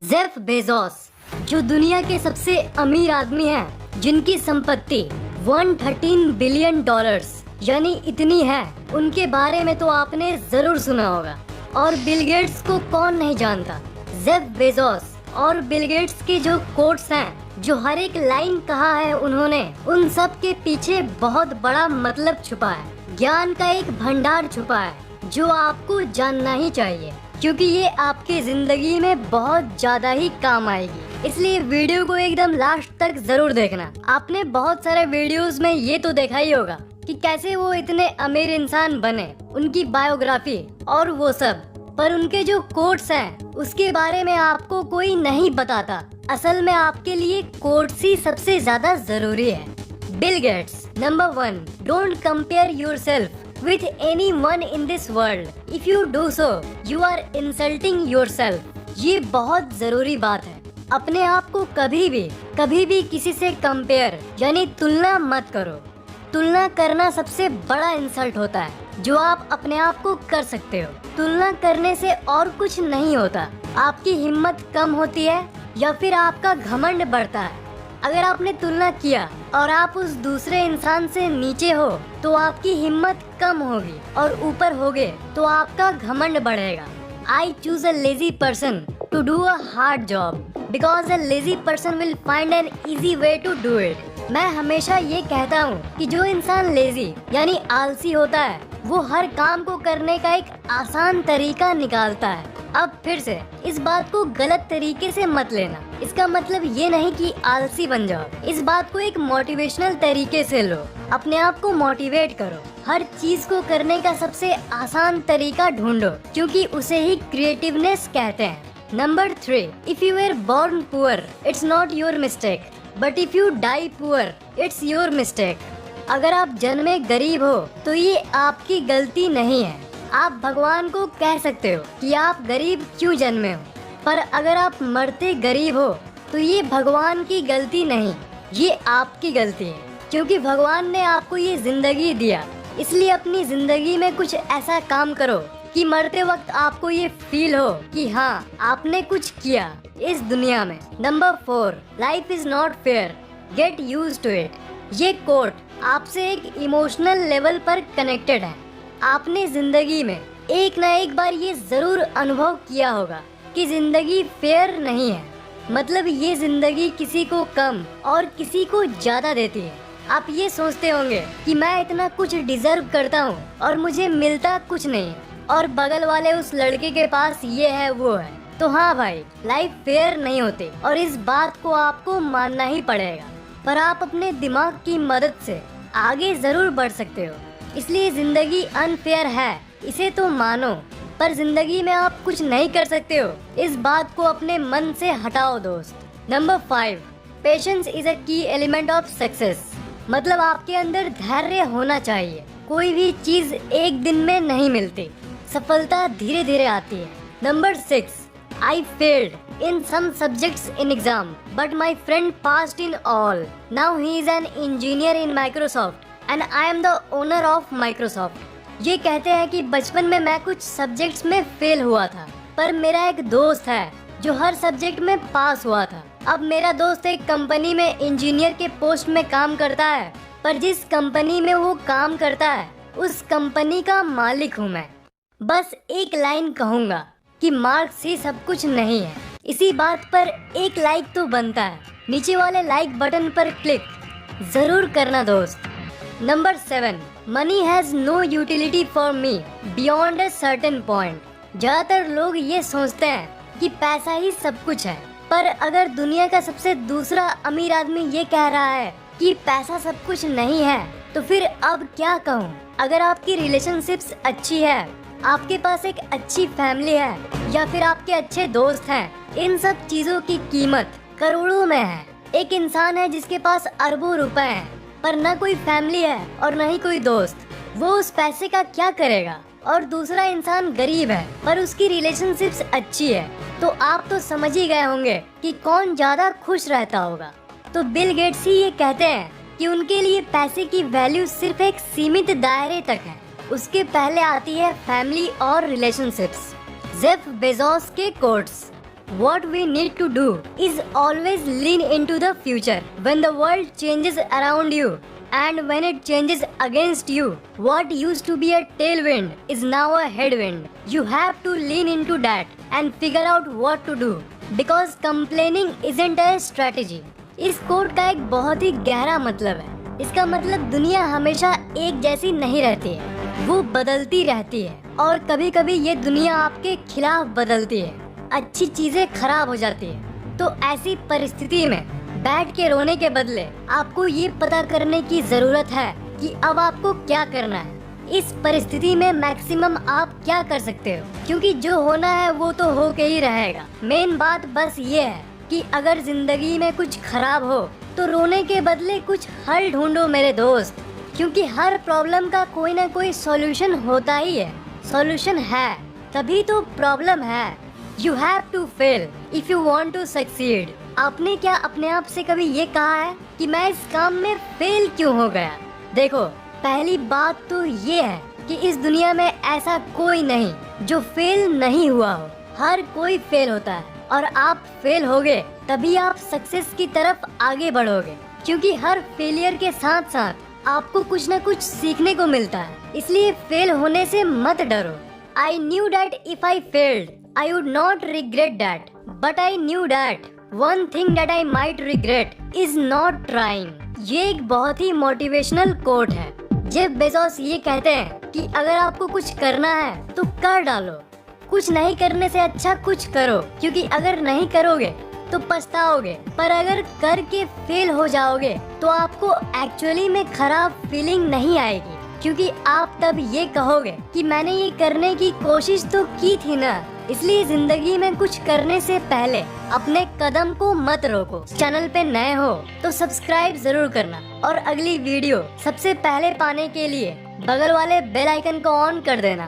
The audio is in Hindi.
जेफ बेजोस जो दुनिया के सबसे अमीर आदमी हैं, जिनकी संपत्ति 113 बिलियन डॉलर्स यानी इतनी है, उनके बारे में तो आपने जरूर सुना होगा। और बिल गेट्स को कौन नहीं जानता। जेफ बेजोस और बिल गेट्स के जो कोट्स हैं, जो हर एक लाइन कहा है उन्होंने, उन सब के पीछे बहुत बड़ा मतलब छुपा है। ज्ञान का एक भंडार छुपा है जो आपको जानना ही चाहिए, क्योंकि ये आपके जिंदगी में बहुत ज्यादा ही काम आएगी। इसलिए वीडियो को एकदम लास्ट तक जरूर देखना। आपने बहुत सारे वीडियोस में ये तो देखा ही होगा कि कैसे वो इतने अमीर इंसान बने, उनकी बायोग्राफी और वो सब, पर उनके जो कोट्स हैं उसके बारे में आपको कोई नहीं बताता। असल में आपके लिए कोट्स ही सबसे ज्यादा जरूरी है। Bill Gates, number 1, don't compare yourself with anyone in this world. If you do so, you are insulting yourself. ये बहुत जरूरी बात है। अपने आप को कभी भी किसी से कंपेयर यानी तुलना मत करो। तुलना करना सबसे बड़ा इंसल्ट होता है जो आप अपने आप को कर सकते हो। तुलना करने से और कुछ नहीं होता। आपकी हिम्मत कम होती है या फिर आपका घमंड बढ़ता है। अगर आपने तुलना किया और आप उस दूसरे इंसान से नीचे हो तो आपकी हिम्मत कम होगी, और ऊपर होगे तो आपका घमंड बढ़ेगा। I choose a lazy person to do a hard job because a lazy person will find an easy way to do it. मैं हमेशा ये कहता हूँ कि जो इंसान लेजी यानी आलसी होता है, वो हर काम को करने का एक आसान तरीका निकालता है। अब फिर से इस बात को गलत तरीके से मत लेना। इसका मतलब ये नहीं कि आलसी बन जाओ। इस बात को एक मोटिवेशनल तरीके से लो। अपने आप को मोटिवेट करो। हर चीज को करने का सबसे आसान तरीका ढूंढो, क्योंकि उसे ही क्रिएटिवनेस कहते हैं। Number 3, if you are born poor it's not your mistake, but if you die poor it's your mistake. अगर आप जन्मे गरीब हो तो ये आपकी गलती नहीं है। आप भगवान को कह सकते हो कि आप गरीब क्यों जन्मे हो, पर अगर आप मरते गरीब हो तो ये भगवान की गलती नहीं, ये आपकी गलती है। क्योंकि भगवान ने आपको ये जिंदगी दिया, इसलिए अपनी जिंदगी में कुछ ऐसा काम करो कि मरते वक्त आपको ये फील हो कि हाँ, आपने कुछ किया इस दुनिया में। Number 4, life is not fair, get used to it. ये कोट आपसे एक इमोशनल लेवल पर कनेक्टेड है। आपने जिंदगी में एक ना एक बार ये जरूर अनुभव किया होगा कि जिंदगी फेयर नहीं है। मतलब ये जिंदगी किसी को कम और किसी को ज्यादा देती है। आप ये सोचते होंगे कि मैं इतना कुछ डिजर्व करता हूँ और मुझे मिलता कुछ नहीं, और बगल वाले उस लड़के के पास ये है वो है। तो हाँ भाई, लाइफ फेयर नहीं होती और इस बात को आपको मानना ही पड़ेगा। पर आप अपने दिमाग की मदद से आगे जरूर बढ़ सकते हो। इसलिए जिंदगी अनफेयर है, इसे तो मानो, पर जिंदगी में आप कुछ नहीं कर सकते हो, इस बात को अपने मन से हटाओ दोस्त। नंबर 5, पेशेंस इज अ की एलिमेंट ऑफ सक्सेस। मतलब आपके अंदर धैर्य होना चाहिए। कोई भी चीज एक दिन में नहीं मिलती, सफलता धीरे धीरे आती है। Number 6, I failed in some subjects in exam, but my friend passed in all. Now he is an engineer in Microsoft and I am the owner of Microsoft. ये कहते हैं कि बचपन में मैं कुछ सब्जेक्ट्स में फेल हुआ था, पर मेरा एक दोस्त है जो हर सब्जेक्ट में पास हुआ था। अब मेरा दोस्त एक कंपनी में इंजीनियर के पोस्ट में काम करता है, पर जिस कंपनी में वो काम करता है उस कंपनी का मालिक हूँ मैं। बस एक लाइन कहूँगा कि मार्क्स ही सब कुछ नहीं है। इसी बात पर एक लाइक तो बनता है। नीचे वाले लाइक बटन पर क्लिक जरूर करना दोस्त। Number 7, money has no utility for me beyond a certain point. ज्यादातर लोग ये सोचते हैं कि पैसा ही सब कुछ है, पर अगर दुनिया का सबसे दूसरा अमीर आदमी ये कह रहा है कि पैसा सब कुछ नहीं है, तो फिर अब क्या कहूँ। अगर आपकी रिलेशनशिप्स अच्छी है, आपके पास एक अच्छी फैमिली है या फिर आपके अच्छे दोस्त हैं, इन सब चीजों की कीमत करोड़ों में है। एक इंसान है जिसके पास अरबों रुपए हैं, पर न कोई फैमिली है और न ही कोई दोस्त, वो उस पैसे का क्या करेगा। और दूसरा इंसान गरीब है पर उसकी रिलेशनशिप्स अच्छी है, तो आप तो समझ ही गए होंगे कि कौन ज्यादा खुश रहता होगा। तो बिल गेट्स ही ये कहते हैं कि उनके लिए पैसे की वैल्यू सिर्फ एक सीमित दायरे तक है, उसके पहले आती है फैमिली और रिलेशनशिप्स। जेफ बेजोस के quotes, What we need to do is always lean into the future. When the world changes around you and when it changes against you, what used to be a tailwind is now a headwind. You have to lean into that and figure out what to do because complaining isn't a strategy. इस कोट का एक बहुत ही गहरा मतलब है। इसका मतलब दुनिया हमेशा एक जैसी नहीं रहती है, वो बदलती रहती है और कभी कभी ये दुनिया आपके खिलाफ बदलती है। अच्छी चीजें खराब हो जाती है। तो ऐसी परिस्थिति में बैठ के रोने के बदले आपको ये पता करने की जरूरत है कि अब आपको क्या करना है। इस परिस्थिति में मैक्सिमम आप क्या कर सकते हो, क्योंकि जो होना है वो तो हो के ही रहेगा। मेन बात बस ये है कि अगर जिंदगी में कुछ खराब हो तो रोने के बदले कुछ हल ढूंढो मेरे दोस्त, क्योंकि हर प्रॉब्लम का कोई ना कोई सॉल्यूशन होता ही है। सॉल्यूशन है तभी तो प्रॉब्लम है। You have to fail if you want to succeed. आपने क्या अपने आप से कभी ये कहा है कि मैं इस काम में फेल क्यों हो गया? देखो, पहली बात तो ये है कि इस दुनिया में ऐसा कोई नहीं जो फेल नहीं हुआ हो। हर कोई फेल होता है और आप फेल होगे तभी आप सक्सेस की तरफ आगे बढ़ोगे, क्योंकि हर फेलियर के साथ साथ आपको कुछ ना कुछ सीखने को मिलता है। इसलिए फेल होने से मत डरो। I knew that if I failed, I would not regret that. But I knew that one thing that I might regret is not trying. ये एक बहुत ही मोटिवेशनल कोट है। जेफ बेजोस ये कहते हैं कि अगर आपको कुछ करना है तो कर डालो, कुछ नहीं करने से अच्छा कुछ करो, क्योंकि अगर नहीं करोगे तो पछताओगे, पर अगर करके फेल हो जाओगे तो आपको एक्चुअली में खराब फीलिंग नहीं आएगी, क्योंकि आप तब ये कहोगे कि मैंने ये करने की कोशिश तो की थी ना। इसलिए जिंदगी में कुछ करने से पहले अपने कदम को मत रोको। चैनल पे नए हो तो सब्सक्राइब जरूर करना और अगली वीडियो सबसे पहले पाने के लिए बगल वाले बेल आइकन को ऑन कर देना।